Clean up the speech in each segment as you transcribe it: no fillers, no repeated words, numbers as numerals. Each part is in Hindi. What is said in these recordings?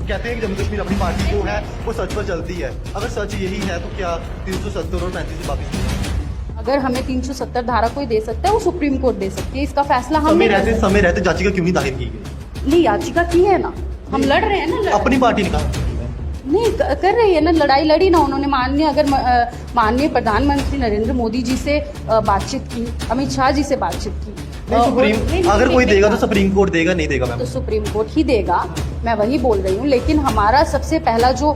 कहते हैं कि जम्मू कश्मीर अपनी पार्टी जो है वो सच पर चलती है। अगर सच यही है तो क्या 370 और 35 से वापस? अगर हमें 370 धारा कोई दे सकता है वो सुप्रीम कोर्ट दे सकती है। इसका फैसला हम समय रहते याचिका क्यों नहीं दाखिल की गई? नहीं, याचिका की है ना, हम लड़ रहे हैं ना। अपनी पार्टी ने कहा नहीं कर रही है ना, लड़ाई लड़ी ना उन्होंने। माननीय प्रधानमंत्री नरेंद्र मोदी जी से बातचीत की, अमित शाह जी से बातचीत की। सुप्रीम अगर कोई देगा तो सुप्रीम कोर्ट देगा, नहीं देगा मैम तो सुप्रीम कोर्ट ही देगा, मैं वही बोल रही हूँ। लेकिन हमारा सबसे पहला जो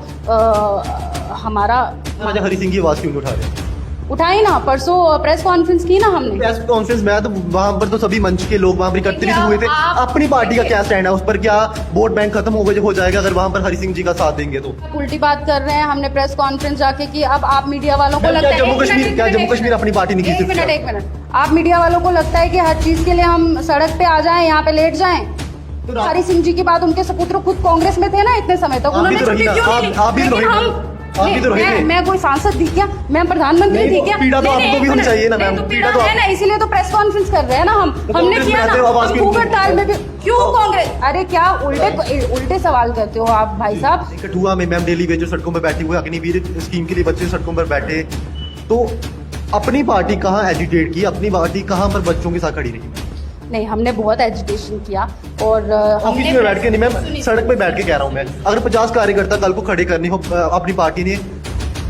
हमारा राजा हरि सिंह की आवाज क्यों नहीं उठा रहे? उठाई ना, परसों प्रेस कॉन्फ्रेंस की ना हमने। प्रेस कॉन्फ्रेंस में तो वहाँ पर तो सभी मंच के लोग वहाँ पर एकत्रित हुए थे। अपनी पार्टी का क्या स्टैंड है उस पर? क्या वोट बैंक खत्म हो जाएगा अगर वहाँ पर हरि सिंह जी का साथ देंगे तो? उल्टी बात कर रहे हैं। हमने प्रेस कॉन्फ्रेंस जाके की। अब आप मीडिया वालों को लगता है जम्मू कश्मीर अपनी पार्टी नहीं की? एक मिनट, आप मीडिया वालों को लगता है कि हर चीज के लिए हम सड़क पे आ जाएं, यहाँ पे लेट जाएं? तो हरि सिंह जी के बाद उनके सपुत्र खुद कांग्रेस में थे ना इतने समय तक, मैं कोई सांसद थी क्या? मैं प्रधानमंत्री थी क्या? पीड़ा तो आपको भी होनी चाहिए ना मैम। पीड़ा तो है ना, इसीलिए तो प्रेस कॉन्फ्रेंस कर रहे हैं ना हमने किया ना। घूंघट ताल में भी क्यों कांग्रेस? अरे क्या उल्टे सवाल करते हो आप भाई साहब? कठुआ में मैम डेली वेजर सड़कों पर बैठे हुए, अग्निवीर स्कीम के लिए बच्चे सड़कों पर बैठे, तो अपनी पार्टी कहाँ एजिटेट की? अपनी पार्टी कहाँ पर बच्चों के साथ खड़ी रही? नहीं, हमने बहुत एजुटेशन किया। और ऑफिस में बैठ के नहीं मैम, सड़क पे बैठ के कह रहा हूँ मैं। अगर 50 कार्यकर्ता कल को खड़े करने हो अपनी पार्टी ने,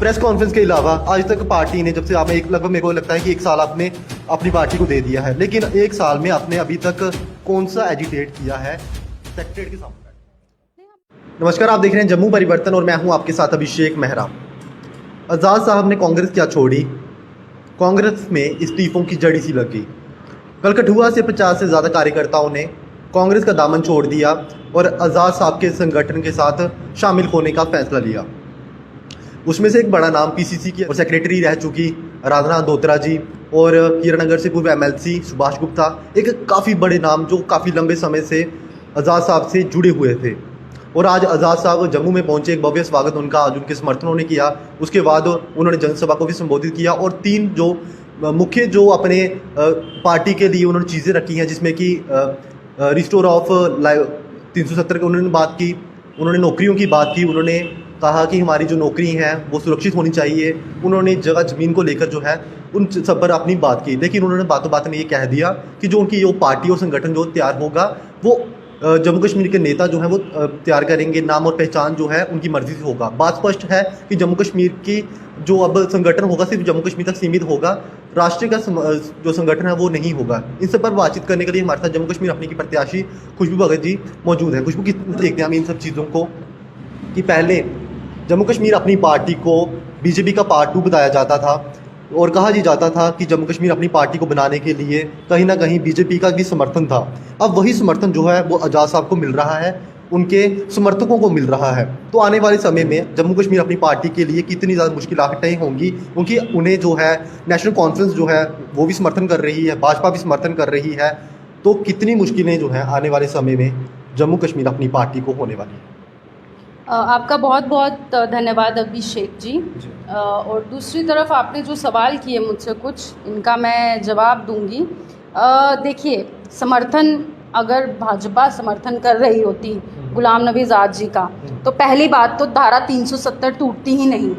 प्रेस कॉन्फ्रेंस के अलावा आज तक पार्टी ने, जब से आपने लगभग मेरे को लगता है कि 1 साल आपने अपनी पार्टी को दे दिया है, लेकिन 1 साल में आपने अभी तक कौन सा एजिटेट किया है सेक्रेटरी के सामने? नमस्कार, आप देख रहे हैं जम्मू परिवर्तन और मैं हूँ आपके साथ अभिषेक मेहरा। आज़ाद साहब ने कांग्रेस क्या छोड़ी, कांग्रेस में इस्तीफों की जड़ी सी लग गई। कल कठुआ से 50 से ज़्यादा कार्यकर्ताओं ने कांग्रेस का दामन छोड़ दिया और आज़ाद साहब के संगठन के साथ शामिल होने का फैसला लिया। उसमें से एक बड़ा नाम पीसीसी की और सेक्रेटरी रह चुकी राधना दोत्रा जी, और हीरानगर से पूर्व एमएलसी सुभाष गुप्ता, एक काफ़ी बड़े नाम जो काफ़ी लंबे समय से आज़ाद साहब से जुड़े हुए थे। और आज आज़ाद साहब जम्मू में पहुंचे, एक भव्य स्वागत उनका आज उनके समर्थनों ने किया। उसके बाद उन्होंने जनसभा को भी संबोधित किया और 3 जो मुख्य जो अपने पार्टी के लिए उन्होंने चीज़ें रखी हैं, जिसमें कि रिस्टोर ऑफ 370 की उन्होंने बात की, उन्होंने नौकरियों की बात की, उन्होंने कहा कि हमारी जो नौकरी हैं वो सुरक्षित होनी चाहिए। उन्होंने जगह ज़मीन को लेकर जो है उन सब पर अपनी बात की। लेकिन उन्होंने बातों बातों में ये कह दिया कि जो उनकी जो पार्टी और संगठन जो तैयार होगा वो जम्मू कश्मीर के नेता जो है वो तैयार करेंगे, नाम और पहचान जो है उनकी मर्जी से होगा। बात स्पष्ट है कि जम्मू कश्मीर की जो अब संगठन होगा सिर्फ जम्मू कश्मीर तक सीमित होगा, राष्ट्रीय का जो संगठन है वो नहीं होगा। इन सब पर बातचीत करने के लिए हमारे साथ जम्मू कश्मीर अपनी की प्रत्याशी खुशबू भगत जी मौजूद है। खुशबू, कितना देखते हैं हम इन सब चीज़ों को कि पहले जम्मू कश्मीर अपनी पार्टी को बीजेपी का पार्ट 2 बताया जाता था और कहा जी जाता था कि जम्मू कश्मीर अपनी पार्टी को बनाने के लिए कहीं ना कहीं बीजेपी का भी समर्थन था। अब वही समर्थन जो है वो आज़ाद साहब को मिल रहा है, उनके समर्थकों को मिल रहा है। तो आने वाले समय में जम्मू कश्मीर अपनी पार्टी के लिए कितनी ज़्यादा मुश्किलें होंगी, क्योंकि उन्हें जो है नेशनल कॉन्फ्रेंस जो है वो भी समर्थन कर रही है, भाजपा भी समर्थन कर रही है। तो कितनी मुश्किलें जो हैं आने वाले समय में जम्मू कश्मीर अपनी पार्टी को होने वाली है? आपका बहुत बहुत धन्यवाद अभिषेक जी। और दूसरी तरफ आपने जो सवाल किए मुझसे कुछ, इनका मैं जवाब दूंगी। देखिए, समर्थन अगर भाजपा समर्थन कर रही होती गुलाम नबी आज़ाद जी का, तो पहली बात तो धारा 370 टूटती ही नहीं।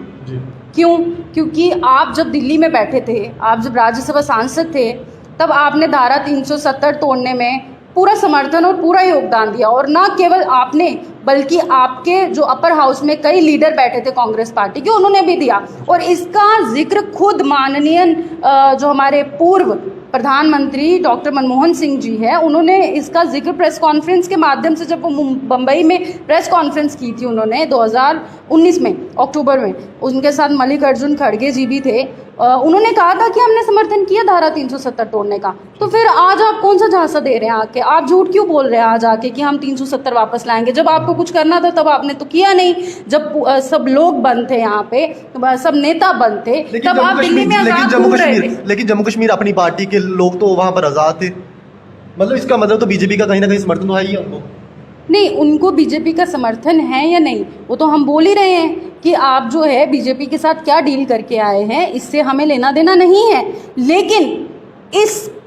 क्यों? क्योंकि आप जब दिल्ली में बैठे थे, आप जब राज्यसभा सांसद थे, तब आपने धारा 370 तोड़ने में पूरा समर्थन और पूरा योगदान दिया। और ना केवल आपने, बल्कि आपके जो अपर हाउस में कई लीडर बैठे थे कांग्रेस पार्टी के, उन्होंने भी दिया। और इसका जिक्र खुद माननीय जो हमारे पूर्व प्रधानमंत्री डॉक्टर मनमोहन सिंह जी है, उन्होंने इसका जिक्र प्रेस कॉन्फ्रेंस के माध्यम से, जब वो बम्बई में प्रेस कॉन्फ्रेंस की थी उन्होंने 2019 में अक्टूबर में, उनके साथ मल्लिकार्जुन खड़गे जी भी थे, उन्होंने कहा था कि हमने समर्थन किया धारा 370 तोड़ने का। तो फिर आज आप कौन सा झांसा दे रहे हैं आके? आप झूठ क्यों बोल रहे हैं आज आके कि हम 370 वापस लाएंगे? जब आपको कुछ करना था तब आपने तो किया नहीं। जब सब लोग बंद थे यहाँ पे, सब नेता बंद थे, तब आप दिल्ली में आजाद घूम रहे थे। लेकिन जम्मू कश्मीर अपनी पार्टी के लोग तो वहाँ पर आज़ाद थे। मतलब इसका मतलब तो बीजेपी का कहीं ना कहीं समर्थन तो है ही उनको। नहीं, उनको बीजेपी का समर्थन है या नहीं वो तो हम बोल ही रहे हैं कि आप जो है बीजेपी के साथ क्या डील करके आए हैं, इससे हमें लेना देना नहीं है। लेकिन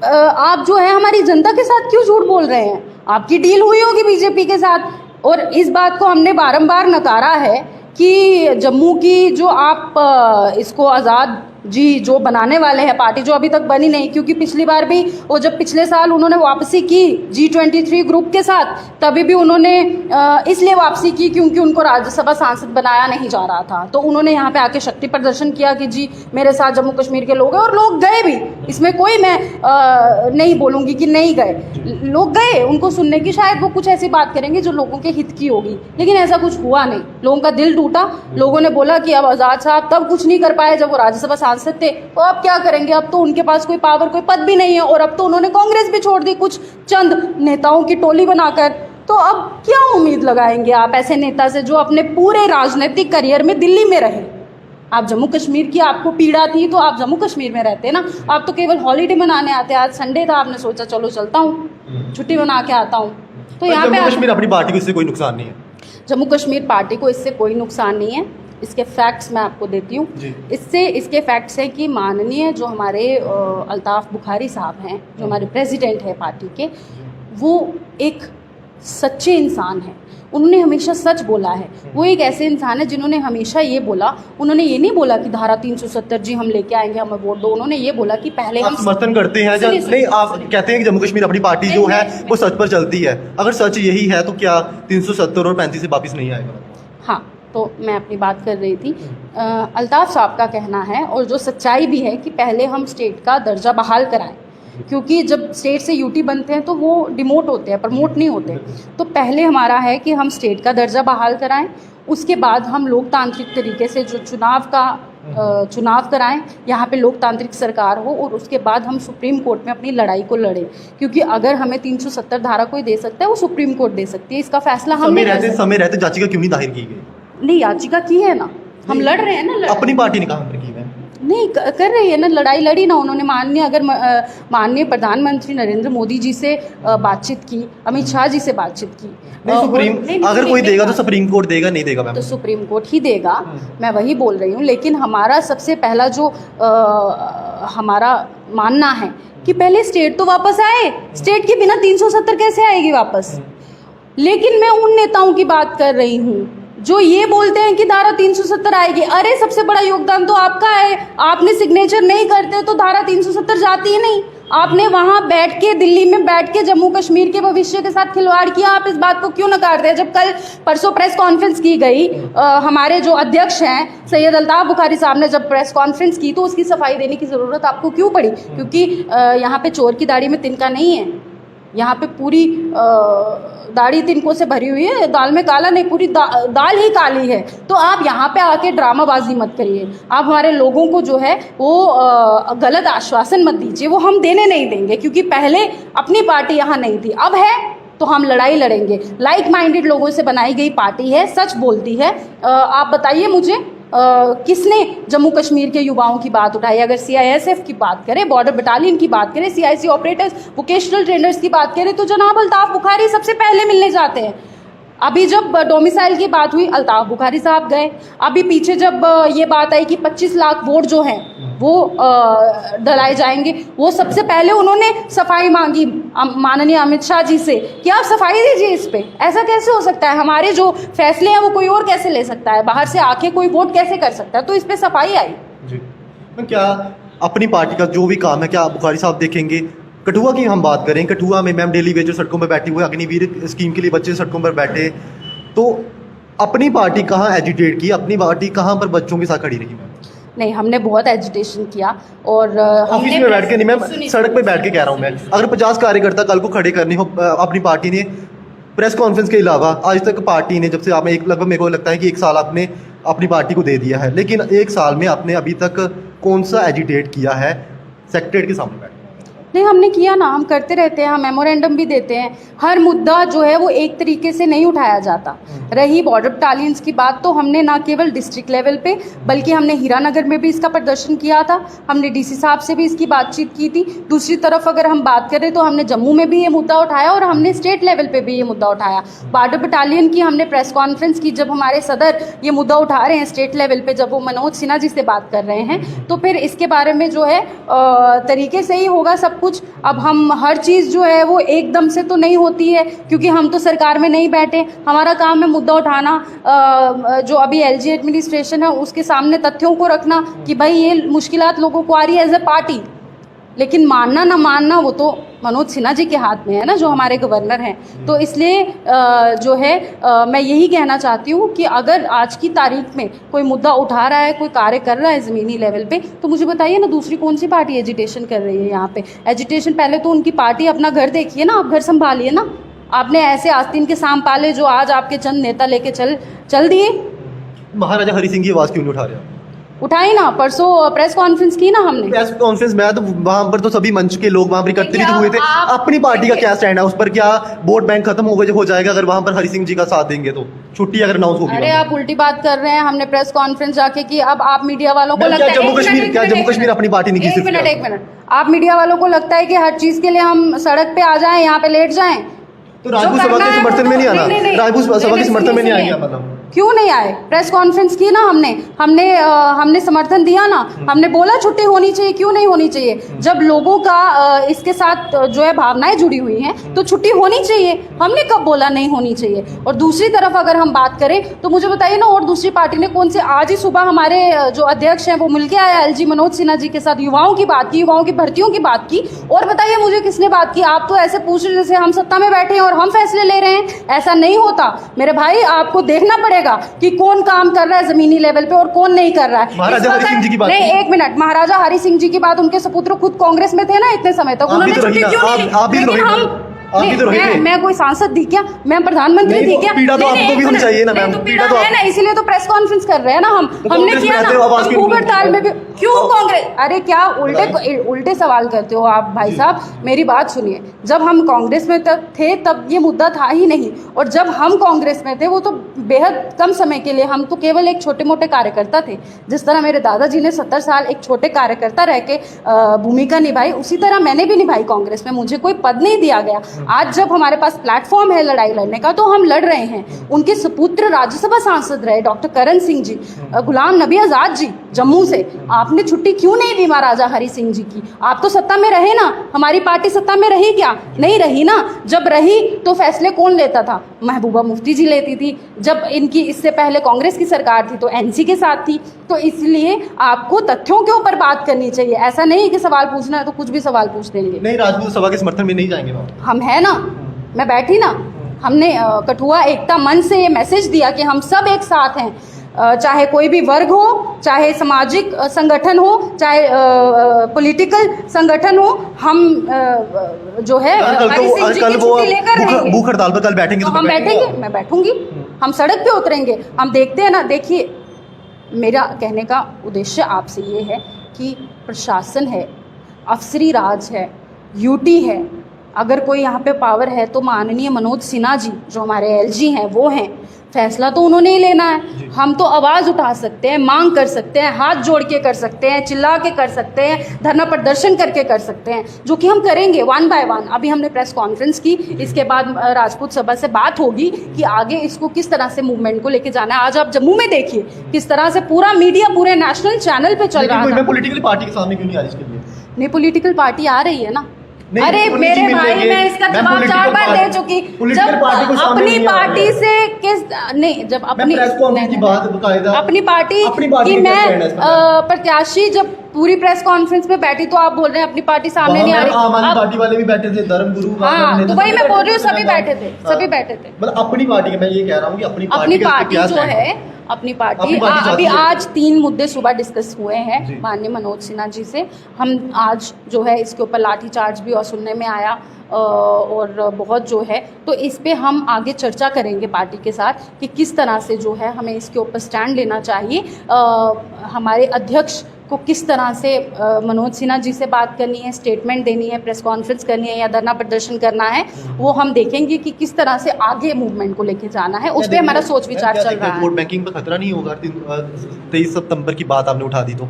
आप जो है हमारी जनता के साथ क्यों झूठ बोल रहे हैं? आपकी डील हुई होगी बीजेपी के साथ, और इस बात को हमने बारंबार नकारा है कि जम्मू की जो आप इसको आज़ाद जी जो बनाने वाले हैं पार्टी, जो अभी तक बनी नहीं, क्योंकि पिछली बार भी वो जब पिछले साल उन्होंने वापसी की G23 ग्रुप के साथ, तभी भी उन्होंने इसलिए वापसी की क्योंकि उनको राज्यसभा सांसद बनाया नहीं जा रहा था। तो उन्होंने यहाँ पे आके शक्ति प्रदर्शन किया कि जी मेरे साथ जम्मू कश्मीर के लोग हैं, और लोग गए भी। इसमें कोई मैं नहीं बोलूँगी कि नहीं गए, लोग गए। उनको सुनने की शायद वो कुछ ऐसी बात करेंगे जो लोगों के हित की होगी, लेकिन ऐसा कुछ हुआ नहीं। लोगों का दिल टूटा। लोगों ने बोला कि अब आज़ाद साहब तब कुछ नहीं कर पाए जब वो राज्यसभा सांसद थे, तो अब क्या करेंगे, अब तो उनके पास कोई पावर, कोई पद भी नहीं है, और अब तो उन्होंने कांग्रेस भी छोड़ दी कुछ चंद नेताओं की टोली बनाकर। तो अब क्या उम्मीद लगाएंगे आप ऐसे नेता से जो अपने पूरे राजनीतिक करियर में दिल्ली में रहे। आप जम्मू कश्मीर की आपको पीड़ा थी तो आप जम्मू कश्मीर में रहते ना, आप तो केवल हॉलीडे मनाने आते। आज संडे था, आपने सोचा चलो चलता हूँ, छुट्टी मना के आता हूँ। तो यहाँ पे जम्मू कश्मीर अपनी पार्टी को इससे कोई नुकसान नहीं है। जम्मू कश्मीर पार्टी को इससे कोई नुकसान नहीं है। इसके फैक्ट्स मैं आपको देती हूँ। इसके फैक्ट्स हैं कि माननीय जो हमारे अल्ताफ़ बुखारी साहब हैं, जो हमारे प्रेसिडेंट हैं पार्टी के, वो एक सच्चे इंसान हैं। उन्होंने हमेशा सच बोला है। वो एक ऐसे इंसान है जिन्होंने हमेशा ये बोला, उन्होंने ये नहीं बोला कि धारा 370 जी हम लेके आएंगे, हमें वोट दो। उन्होंने ये बोला कि पहले हम समर्थन करते हैं नहीं, आप कहते हैं कि जम्मू कश्मीर अपनी पार्टी जो है वो सच पर चलती है। अगर सच यही है तो क्या 370 और 35 से वापस नहीं आएगा? हाँ, तो मैं अपनी बात कर रही थी। अल्ताफ़ साहब का कहना है, और जो सच्चाई भी है, कि पहले हम स्टेट का दर्जा बहाल कराएं, क्योंकि जब स्टेट से यूटी बनते हैं तो वो डिमोट होते हैं, प्रमोट नहीं होते। तो पहले हमारा है कि हम स्टेट का दर्जा बहाल कराएं, उसके बाद हम लोकतांत्रिक तरीके से जो चुनाव कराएं, यहाँ पे लोकतांत्रिक सरकार हो, और उसके बाद हम सुप्रीम कोर्ट में अपनी लड़ाई को लड़ें। क्योंकि अगर हमें 370 धारा कोई दे सकता है, वो सुप्रीम कोर्ट दे सकती है। इसका फैसला हम समय रहते याचिका क्यों नहीं दाखिल की गई? नहीं, याचिका की है ना, हम लड़ रहे हैं ना। अपनी पार्टी ने कहा की है नहीं कर रही है ना, लड़ाई लड़ी ना उन्होंने। माननीय प्रधानमंत्री नरेंद्र मोदी जी से बातचीत की, अमित शाह जी से बातचीत की। अगर कोई देगा तो सुप्रीम कोर्ट देगा, नहीं देगा मैम तो सुप्रीम कोर्ट ही देगा। मैं वही बोल रही हूँ। लेकिन हमारा सबसे पहला जो हमारा मानना है कि पहले स्टेट तो वापस आए। स्टेट के बिना 370 कैसे आएगी वापस? लेकिन मैं उन नेताओं की बात कर रही हूँ जो ये बोलते हैं कि धारा 370 आएगी। अरे सबसे बड़ा योगदान तो आपका है, आपने सिग्नेचर नहीं करते तो धारा 370 जाती ही नहीं। आपने वहाँ बैठ के, दिल्ली में बैठ के जम्मू कश्मीर के भविष्य के साथ खिलवाड़ किया। आप इस बात को क्यों नकारते हैं? जब कल परसों प्रेस कॉन्फ्रेंस की गई, हमारे जो अध्यक्ष हैं सैयद अल्ताफ़ बुखारी साहब ने जब प्रेस कॉन्फ्रेंस की, तो उसकी सफाई देने की ज़रूरत आपको क्यों पड़ी? क्योंकि यहाँ पे चोर की दाढ़ी में तिनका नहीं है। यहाँ पे पूरी दाढ़ी तिनकों से भरी हुई है, दाल में काला नहीं, पूरी दाल ही काली है। तो आप यहाँ पे आके ड्रामाबाजी मत करिए। आप हमारे लोगों को जो है वो गलत आश्वासन मत दीजिए, वो हम देने नहीं देंगे। क्योंकि पहले अपनी पार्टी यहाँ नहीं थी, अब है तो हम लड़ाई लड़ेंगे। लाइक माइंडेड लोगों से बनाई गई पार्टी है, सच बोलती है। आप बताइए मुझे किसने जम्मू कश्मीर के युवाओं की बात उठाई? अगर CISF की बात करें, बॉर्डर बटालियन की बात करें, CIC ऑपरेटर्स, वोकेशनल ट्रेनर्स की बात करें, तो जनाब अल्ताफ़ बुखारी सबसे पहले मिलने जाते हैं। अभी जब डोमिसाइल की बात हुई, अल्ताफ़ बुखारी साहब गए। अभी पीछे जब ये बात आई कि 25 लाख वोट जो हैं वो डलाए जाएंगे, वो सबसे पहले उन्होंने सफाई मांगी माननीय अमित शाह जी से कि आप सफाई दीजिए इस पे। ऐसा कैसे हो सकता है? हमारे जो फैसले हैं वो कोई और कैसे ले सकता है? बाहर से आके कोई वोट कैसे कर सकता है? तो इस पे सफाई आई जी। क्या अपनी पार्टी का जो भी काम है क्या बुखारी साहब देखेंगे? कठुआ की हम बात करें, कठुआ में मैम डेली वेजर सड़कों पर बैठे हुए, अग्निवीर स्कीम के लिए बच्चे सड़कों पर बैठे, तो अपनी पार्टी कहाँ एजिटेट की? अपनी पार्टी कहाँ पर बच्चों के साथ खड़ी रही? मैम नहीं, हमने बहुत एजिटेशन किया। और ऑफिस में बैठ के नहीं मैम, सड़क पे बैठ के कह रहा हूँ मैं। अगर 50 कार्यकर्ता कल को खड़े करने हो, अपनी पार्टी ने प्रेस कॉन्फ्रेंस के अलावा आज तक पार्टी ने, जब से आपने लगभग मेरे को लगता है कि 1 साल आपने अपनी पार्टी को दे दिया है, लेकिन 1 साल में आपने अभी तक कौन सा एजिटेट किया है सेक्रेटरीट के सामने बैठ? नहीं, हमने किया ना, हम करते रहते हैं, हम मेमोरेंडम भी देते हैं। हर मुद्दा जो है वो एक तरीके से नहीं उठाया जाता। रही बॉर्डर बटालियंस की बात, तो हमने ना केवल डिस्ट्रिक्ट लेवल पे बल्कि हमने हीरानगर में भी इसका प्रदर्शन किया था। हमने DC साहब से भी इसकी बातचीत की थी। दूसरी तरफ अगर हम बात करें तो हमने जम्मू में भी ये मुद्दा उठाया और हमने स्टेट लेवल पे भी ये मुद्दा उठाया। बॉर्डर बटालियन की हमने प्रेस कॉन्फ्रेंस की, जब हमारे सदर ये मुद्दा उठा रहे हैं स्टेट लेवल पे, जब वो मनोज सिन्हा जी से बात कर रहे हैं, तो फिर इसके बारे में जो है तरीके से ही होगा सब कुछ। अब हम हर चीज़ जो है वो एकदम से तो नहीं होती है, क्योंकि हम तो सरकार में नहीं बैठे। हमारा काम है मुद्दा उठाना, जो अभी एलजी एडमिनिस्ट्रेशन है उसके सामने तथ्यों को रखना कि भाई ये मुश्किलात लोगों को आ रही है एज ए पार्टी, लेकिन मानना ना मानना वो तो मनोज सिन्हा जी के हाथ में है ना, जो हमारे गवर्नर हैं। तो इसलिए जो है मैं यही कहना चाहती हूँ कि अगर आज की तारीख में कोई मुद्दा उठा रहा है, कोई कार्य कर रहा है ज़मीनी लेवल पे, तो मुझे बताइए ना दूसरी कौन सी पार्टी एजिटेशन कर रही है यहाँ पे। एजिटेशन पहले तो उनकी पार्टी अपना घर देखिए ना, आप घर संभालिए ना। आपने ऐसे आस्तीन के सांप पाले जो आज आपके चंद नेता लेके चल दिए। महाराजा हरि सिंह की आवाज़ क्यों नहीं उठा रहे आप? उठाई ना, परसों प्रेस कॉन्फ्रेंस की ना हमने। प्रेस कॉन्फ्रेंस में तो वहाँ पर तो सभी मंच के लोग वहाँ पर एकत्रित हुए थे। अपनी पार्टी का क्या स्टैंड है उस पर? क्या वोट बैंक खत्म हो जाएगा अगर वहाँ पर हरि सिंह जी का साथ देंगे तो? छुट्टी अगर अनाउंस होगी? अरे आप उल्टी बात कर रहे हैं। हमने प्रेस कॉन्फ्रेंस जाके की। अब आप मीडिया वालों को लगता है जम्मू कश्मीर अपनी पार्टी नहीं की? एक मिनट, आप मीडिया वालों को लगता है कि हर चीज के लिए हम सड़क पे आ जाएं, यहाँ पे लेट जाएं? तो राजपूत सभा के समर्थन में नहीं आना? राजपूत सभा के समर्थन में नहीं आएंगे मतलब? क्यों नहीं आए? प्रेस कॉन्फ्रेंस की ना हमने समर्थन दिया ना, हमने बोला छुट्टी होनी चाहिए। क्यों नहीं होनी चाहिए? जब लोगों का इसके साथ जो है भावनाएं जुड़ी हुई हैं तो छुट्टी होनी चाहिए। हमने कब बोला नहीं होनी चाहिए? और दूसरी तरफ अगर हम बात करें तो मुझे बताइए ना, और दूसरी पार्टी ने कौन से? आज ही सुबह हमारे जो अध्यक्ष हैं वो मिलके आया एलजी मनोज सिन्हा जी के साथ, युवाओं की बात की, युवाओं की भर्तियों की बात की। और बताइए मुझे किसने बात की? आप तो ऐसे पूछ रहे जैसे हम सत्ता में बैठे हैं और हम फैसले ले रहे हैं। ऐसा नहीं होता मेरे भाई, आपको देखना पड़ेगा कि कौन काम कर रहा है जमीनी लेवल पे और कौन नहीं कर रहा है। महाराजा हरि सिंह जी की बात नहीं, एक मिनट, महाराजा हरि सिंह जी की बात, उनके सपुत्र खुद कांग्रेस में थे ना इतने समय तक, उन्होंने छुट्टी क्यों नहीं ली? मैं कोई सांसद थी क्या? मैं प्रधानमंत्री थी क्या? पीड़ा तो आपको भी होनी चाहिए ना मैम। पीड़ा तो है ना, इसीलिए तो प्रेस कॉन्फ्रेंस कर रहे हैं ना हमने किया ना। भूख हड़ताल में भी क्यों कांग्रेस? अरे क्या उल्टे सवाल करते हो आप भाई साहब? मेरी बात सुनिए, जब हम कांग्रेस में थे तब ये मुद्दा था ही नहीं, और जब हम कांग्रेस में थे वो तो बेहद कम समय के लिए, हम तो केवल एक छोटे मोटे कार्यकर्ता थे। जिस तरह मेरे दादाजी ने 70 साल एक छोटे कार्यकर्ता रह के भूमिका निभाई, उसी तरह मैंने भी निभाई कांग्रेस में। मुझे कोई पद नहीं दिया गया। आज जब हमारे पास प्लेटफॉर्म है लड़ाई लड़ने का तो हम लड़ रहे हैं। उनके सुपुत्र राज्यसभा सांसद रहे डॉक्टर करण सिंह जी, गुलाम नबी आजाद जी जम्मू से। आपने छुट्टी क्यों नहीं दी महाराजा हरि सिंह जी की? आप तो सत्ता में रहे ना, हमारी पार्टी सत्ता में रही क्या? नहीं रही ना। जब रही तो फैसले कौन लेता था? महबूबा मुफ्ती जी लेती थी। जब इनकी इससे पहले कांग्रेस की सरकार थी तो एनसी के साथ थी। तो इसलिए आपको तथ्यों के ऊपर बात करनी चाहिए। ऐसा नहीं कि सवाल पूछना है तो कुछ भी सवाल पूछ देंगे। नहीं, राजपूत सभा के समर्थन में नहीं जाएंगे हम है ना, मैं बैठी ना। हमने कठुआ एकता मंच से ये मैसेज दिया कि हम सब एक साथ हैं, चाहे कोई भी वर्ग हो, चाहे सामाजिक संगठन हो, चाहे पॉलिटिकल संगठन हो, हम जो है कल वो भूख हड़ताल पर कल बैठेंगे तो हम बैठेंगे, मैं बैठूंगी, हम सड़क पे उतरेंगे। हम देखते हैं ना। देखिए, मेरा कहने का उद्देश्य आपसे ये है कि प्रशासन है, अफसरी राज है, यूटी है। अगर कोई यहाँ पे पावर है तो माननीय मनोज सिन्हा जी जो हमारे एलजी हैं वो हैं। फैसला तो उन्होंने ही लेना है। हम तो आवाज़ उठा सकते हैं, मांग कर सकते हैं, हाथ जोड़ के कर सकते हैं, चिल्ला के कर सकते हैं, धरना प्रदर्शन करके कर सकते हैं, जो कि हम करेंगे वन बाय वन। अभी हमने प्रेस कॉन्फ्रेंस की, इसके बाद राजपूत सभा से बात होगी कि आगे इसको किस तरह से मूवमेंट को लेके जाना है। आज आप जम्मू में देखिए किस तरह से पूरा मीडिया पूरे नेशनल चैनल पे चल रहा है। पॉलिटिकल पार्टी के सामने क्यों नहीं आ रही इसके लिए? नहीं, पॉलिटिकल पार्टी आ रही है ना। अरे मेरे भाई, मैं इसका जवाब 4 बार दे चुकी। जब अपनी पार्टी से जब अपनी पार्टी की मैं प्रत्याशी जब पूरी प्रेस कॉन्फ्रेंस में बैठी तो आप बोल रहे हैं अपनी पार्टी सामने नहीं आ रही। आम आदमी पार्टी वाले भी बैठे थे, धर्मगुरु। हाँ, तो वही मैं बोल रही हूँ, सभी बैठे थे, सभी बैठे थे। मतलब अपनी पार्टी के, मैं ये कह रहा हूँ कि अपनी पार्टी जो है, अपनी पार्टी अभी आज 3 मुद्दे सुबह डिस्कस हुए हैं माननीय मनोज सिन्हा जी से। हम आज जो है इसके ऊपर लाठीचार्ज भी और सुनने में आया और बहुत जो है, तो इस पे हम आगे चर्चा करेंगे पार्टी के साथ कि किस तरह से जो है हमें इसके ऊपर स्टैंड लेना चाहिए। हमारे अध्यक्ष को किस तरह से मनोज सिन्हा जी से बात करनी है, स्टेटमेंट देनी है, प्रेस कॉन्फ्रेंस करनी है या धरना प्रदर्शन करना है, वो हम देखेंगे कि किस तरह से आगे मूवमेंट को लेके जाना है। उस पर हमारा सोच विचार चल रहा है। वोट बैंकिंग पर खतरा नहीं होगा? 23 सितंबर की बात आपने उठा दी तो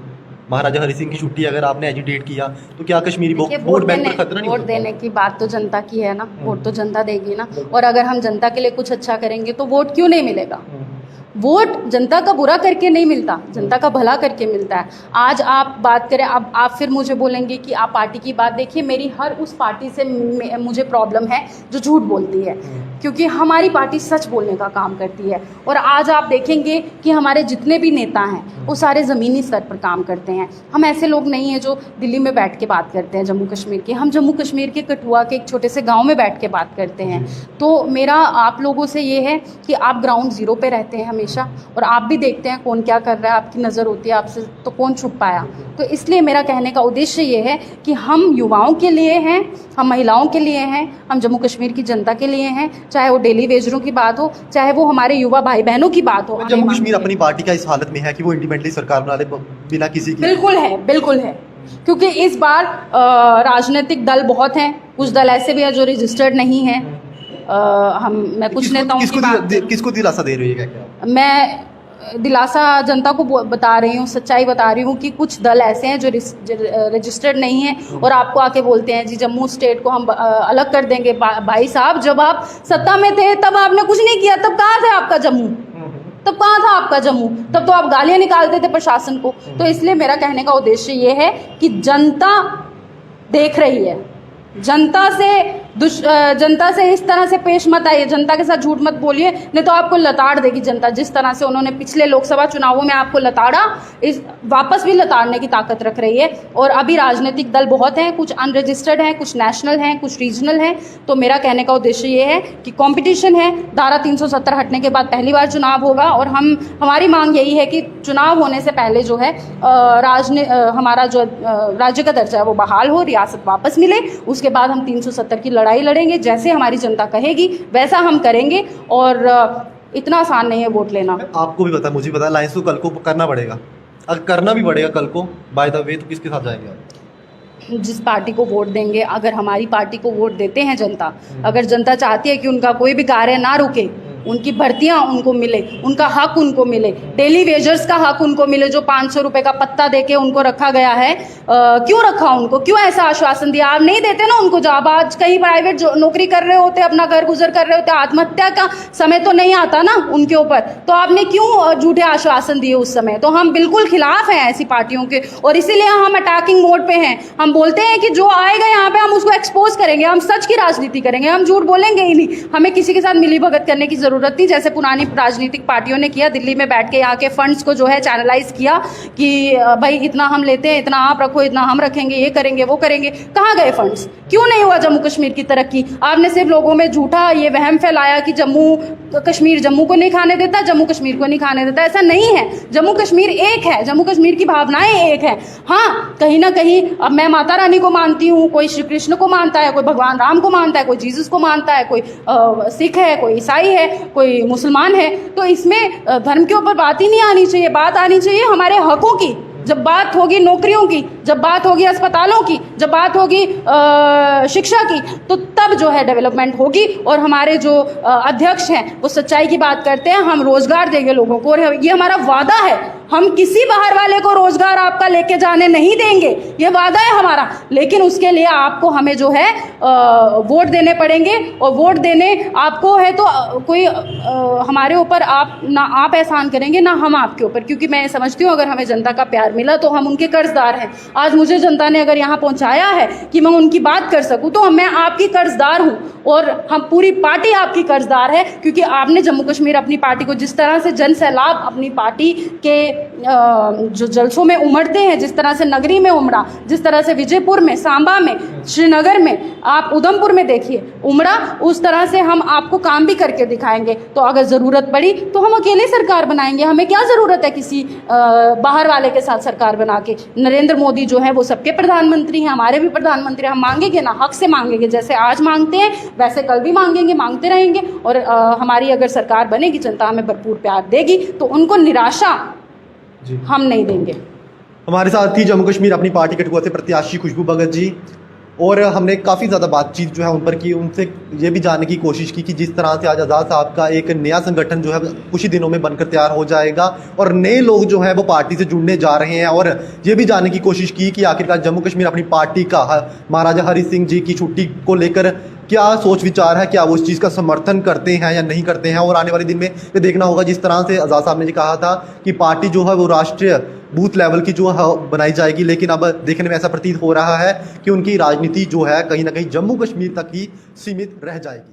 महाराजा हरि सिंह की छुट्टी अगर आपने एजिटेट किया तो क्या कश्मीरी वोट बैंक पर खतरा नहीं? वोट देने की बात तो जनता की है ना, वोट तो जनता देगी ना। और अगर हम जनता के लिए कुछ अच्छा करेंगे तो वोट क्यों नहीं मिलेगा? वोट जनता का बुरा करके नहीं मिलता, जनता का भला करके मिलता है। आज आप बात करें, अब आप फिर मुझे बोलेंगे कि आप पार्टी की बात देखिए, मेरी हर उस पार्टी से मुझे प्रॉब्लम है जो झूठ बोलती है, क्योंकि हमारी पार्टी सच बोलने का काम करती है। और आज आप देखेंगे कि हमारे जितने भी नेता हैं वो सारे ज़मीनी स्तर पर काम करते हैं। हम ऐसे लोग नहीं हैं जो दिल्ली में बैठ के बात करते हैं जम्मू कश्मीर की, हम जम्मू कश्मीर के कठुआ के एक छोटे से गाँव में बैठ के बात करते हैं। तो मेरा आप लोगों से ये है कि आप ग्राउंड ज़ीरो पे रहते हैं हमेशा, और आप भी देखते हैं कौन क्या कर रहा है, आपकी नज़र होती है आपसे, तो कौन छुप पाया। तो इसलिए मेरा कहने का उद्देश्य ये है कि हम युवाओं के लिए हैं, हम महिलाओं के लिए हैं, हम जम्मू कश्मीर की जनता के लिए हैं, चाहे वो डेली वेजरों की बात हो, चाहे वो हमारे युवा भाई बहनों की बात हो। जम्मू कश्मीर अपनी पार्टी का इस हालत में है कि वो इंडिपेंडेंटली सरकार बना ले बिना किसी की? बिल्कुल है, बिल्कुल है, क्योंकि इस बार राजनीतिक दल बहुत हैं, कुछ दल ऐसे भी हैं जो रजिस्टर्ड नहीं हैं। मैं कुछ नेताओं की बात, किसको दिलासा दे रही है क्या? मैं दिलासा जनता को बता रही हूँ, सच्चाई बता रही हूँ कि कुछ दल ऐसे हैं जो रजिस्टर्ड नहीं हैं और आपको आके बोलते हैं जी जम्मू स्टेट को हम अलग कर देंगे। भाई साहब, जब आप सत्ता में थे तब आपने कुछ नहीं किया, तब कहाँ था आपका जम्मू? तब कहाँ था आपका जम्मू? तब तो आप गालियाँ निकालते थे प्रशासन को। तो इसलिए मेरा कहने का उद्देश्य ये है कि जनता देख रही है, जनता से इस तरह से पेश मत आइए, जनता के साथ झूठ मत बोलिए, नहीं तो आपको लताड़ देगी जनता। जिस तरह से उन्होंने पिछले लोकसभा चुनावों में आपको लताड़ा, इस वापस भी लताड़ने की ताकत रख रही है। और अभी राजनीतिक दल बहुत हैं, कुछ अनरजिस्टर्ड हैं, कुछ नेशनल हैं, कुछ रीजनल हैं। तो मेरा कहने का उद्देश्य ये है कि कंपटीशन है, धारा 370 हटने के बाद पहली बार चुनाव होगा, और हमारी मांग यही है कि चुनाव होने से पहले जो है हमारा जो राज्य का दर्जा है वो बहाल हो, रियासत वापस मिले। उसके बाद हम 370 की लड़ाई लड़ेंगे, जैसे हमारी जनता कहेगी वैसा हम करेंगे। और इतना आसान नहीं है वोट लेना। आपको भी पता, मुझे पता, अलायंस को कल को करना पड़ेगा, अगर करना भी पड़ेगा कल को बाय द वे, तो किसके साथ जाएंगे आप? जिस पार्टी को वोट देंगे, अगर हमारी पार्टी को वोट देते हैं जनता, अगर जनता चाहती है कि उनका कोई भी कार्य ना रुके, उनकी भर्तियां उनको मिले, उनका हक उनको मिले, डेली वेजर्स का हक उनको मिले, जो 500 रुपए का पत्ता देके उनको रखा गया है, क्यों रखा उनको? क्यों ऐसा आश्वासन दिया? आप नहीं देते ना उनको। जब आज कहीं प्राइवेट नौकरी कर रहे होते, अपना घर गुजर कर रहे होते, आत्महत्या का समय तो नहीं आता ना उनके ऊपर, तो आपने क्यों झूठे आश्वासन दिए उस समय? तो हम बिल्कुल खिलाफ हैं ऐसी पार्टियों के, और इसीलिए हम अटैकिंग मोड पे हैं। हम बोलते हैं कि जो आएगा यहाँ पे हम उसको एक्सपोज करेंगे, हम सच की राजनीति करेंगे, हम झूठ बोलेंगे ही नहीं। हमें किसी के साथ मिली भगत करने की जरूरत नहीं, जैसे पुरानी राजनीतिक पार्टियों ने किया, दिल्ली में बैठ के यहाँ के फंड्स को जो है चैनलाइज किया कि भाई इतना हम लेते हैं, इतना आप रखो, इतना हम रखेंगे, ये करेंगे, वो करेंगे। कहाँ गए फंड्स? क्यों नहीं हुआ जम्मू कश्मीर की तरक्की? आपने सिर्फ लोगों में झूठा ये वहम फैलाया कि जम्मू कश्मीर जम्मू को नहीं खाने देता, जम्मू कश्मीर को नहीं खाने देता। ऐसा नहीं है, जम्मू कश्मीर एक है, जम्मू कश्मीर की भावनाएं एक है। हाँ, कहीं ना कहीं अब मैं माता रानी को मानती हूँ, कोई श्री कृष्ण को मानता है, कोई भगवान राम को मानता है, कोई जीसस को मानता है, कोई सिख है, कोई ईसाई है, कोई मुसलमान है। तो इसमें धर्म के ऊपर बात ही नहीं आनी चाहिए, बात आनी चाहिए हमारे हकों की। जब बात होगी नौकरियों की, जब बात होगी अस्पतालों की, जब बात होगी शिक्षा की, तो तब जो है डेवलपमेंट होगी। और हमारे जो अध्यक्ष हैं वो सच्चाई की बात करते हैं, हम रोजगार देंगे लोगों को, और ये हमारा वादा है। हम किसी बाहर वाले को रोजगार आपका लेके जाने नहीं देंगे, ये वादा है हमारा। लेकिन उसके लिए आपको हमें जो है वोट देने पड़ेंगे, और वोट देने आपको है तो कोई हमारे ऊपर आप एहसान करेंगे ना हम आपके ऊपर, क्योंकि मैं समझती हूँ अगर हमें जनता का प्यार मिला तो हम उनके कर्जदार हैं। आज मुझे जनता ने अगर यहाँ पहुँचाया है कि मैं उनकी बात कर सकूँ, तो मैं आपकी कर्जदार हूँ, और हम पूरी पार्टी आपकी कर्जदार है, क्योंकि आपने जम्मू कश्मीर अपनी पार्टी को जिस तरह से जन सैलाब अपनी पार्टी के जो जलसों में उमड़ते हैं, जिस तरह से नगरी में उमड़ा, जिस तरह से विजयपुर में, सांबा में, श्रीनगर में, आप उधमपुर में देखिए उमड़ा, उस तरह से हम आपको काम भी करके दिखाएंगे। तो अगर ज़रूरत पड़ी तो हम अकेले सरकार बनाएंगे, हमें क्या ज़रूरत है किसी बाहर वाले के साथ सरकार बना के। नरेंद्र मोदी जो है वो सबके प्रधानमंत्री हैं, हमारे भी प्रधानमंत्री। हम मांगेंगे ना, हक से मांगेंगे, जैसे आज मांगते हैं वैसे कल भी मांगेंगे, मांगते रहेंगे। और हमारी अगर सरकार बनेगी, जनता हमें भरपूर प्यार देगी, तो उनको निराशा हम नहीं देंगे। हमारे साथ थी जम्मू कश्मीर अपनी पार्टी कठुआ से प्रत्याशी खुशबू भगत जी, और हमने काफ़ी ज़्यादा बातचीत जो है उन पर की, उनसे ये भी जानने की कोशिश की कि जिस तरह से आज आज़ाद साहब का एक नया संगठन जो है कुछ ही दिनों में बनकर तैयार हो जाएगा, और नए लोग जो है वो पार्टी से जुड़ने जा रहे हैं, और ये भी जानने की कोशिश की कि आखिरकार जम्मू कश्मीर अपनी पार्टी का महाराजा हरि सिंह जी की छुट्टी को लेकर क्या सोच विचार है, क्या वो इस चीज़ का समर्थन करते हैं या नहीं करते हैं। और आने वाले दिन में ये देखना होगा, जिस तरह से आज़ाद साहब ने जी कहा था कि पार्टी जो है वो राष्ट्रीय बूथ लेवल की जो है बनाई जाएगी, लेकिन अब देखने में ऐसा प्रतीत हो रहा है कि उनकी राजनीति जो है कहीं ना कहीं जम्मू कश्मीर तक ही सीमित रह जाएगी।